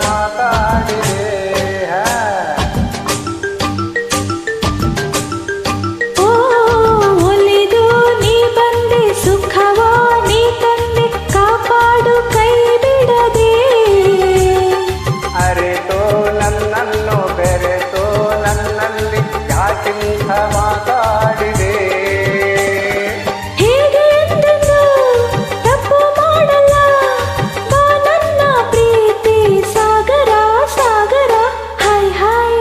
ಮಾತಾಡಿದೆ. ಓ ಒಲಿದು ನೀ ಬಂದೆ, ಸುಖವ ನೀ ತಂದೆ, ಕಾಪಾಡು ಕೈ ಬಿಡದೆ. ಅರೆತೋ ನನ್ನನ್ನು ಬೆರೆತೋ ನನ್ನಲ್ಲಿ ಯಾಕಿಂತ ಮಾತಾಡಿದೆ. ಹೇಗೆ ಎಂದೆಂದು ತಪ್ಪು ಮಾಡಲ್ಲ, ಬಾ ನನ್ನ ಪ್ರೀತಿ ಸಾಗರ ಸಾಗರ. Hi hi.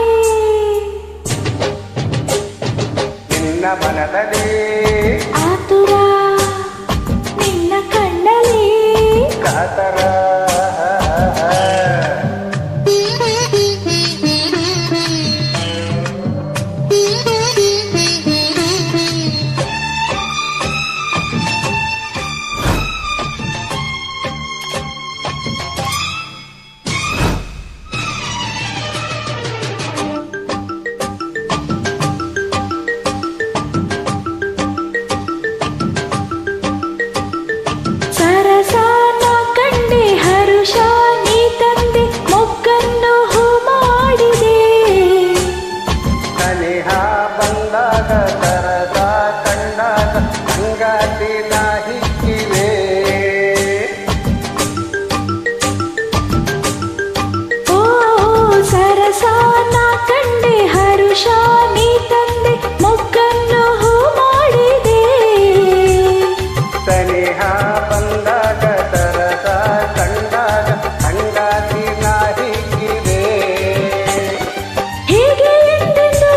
ನಿನ್ನ ಮನದಲ್ಲಿ ಆತುರ, ನಿನ್ನ ಕಣ್ಣಲ್ಲಿ ಕಾತರ. ಸರಸಾನ ಕಂಡೆ ಹರುಷ ನೀ ತಂದೆ, ಮೊಗ್ಗನ್ನು ಹೂ ಮಾಡಿದೆ. ಸನಿಹ ಬಂದಾಗ ಸರಸ ಕಂಡಾಗ ಸಂಗಾತಿನ ಹಿಕ್ಕಿವೆ. ಓ ಸರಸಾನ ಕಂಡೆ ಹರುಷ ನೀ ತಂದೆ, ಮೊಗ್ಗನ್ನು ಹೂ ಮಾಡಿದೆ. ಸನಿಹ ಬಂದಾಗ ಸರಸ ಕಂಡಾಗ ಸಂಗಾತಿನ ಹಿಕ್ಕಿವೆ. ಹೇಗೆ ಎಂದೆಂದು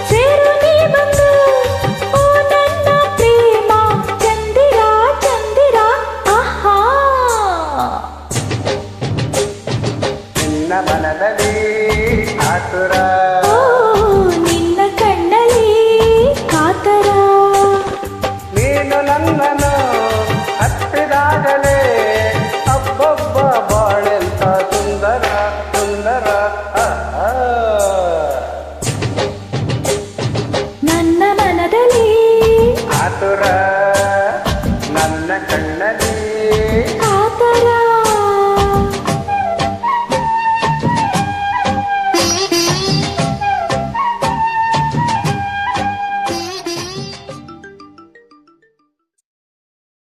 ಸೇರು ನೀ ಬಂದು, ಓ ನನ್ನ ಪ್ರೇಮ ಚಂದಿರ ಚಂದಿರ. ಆಹಾ. ನಿನ್ನ ಮನದಲ್ಲಿ ಆತುರ, ಓ ನಿನ್ನ ಕಣ್ಣಲ್ಲಿ ಕಾತರ. ನೀನು ನನ್ನನ್ನು ಹತ್ತಿದಾಗಲೇ ಅಬ್ಬೊಬ್ಬ ಬಾಳೆಂತ ಸುಂದರ ಸುಂದರ. ನನ್ನ ಮನದಲ್ಲಿ ಆತುರ, ನನ್ನ ಕಣ್ಣಲ್ಲಿ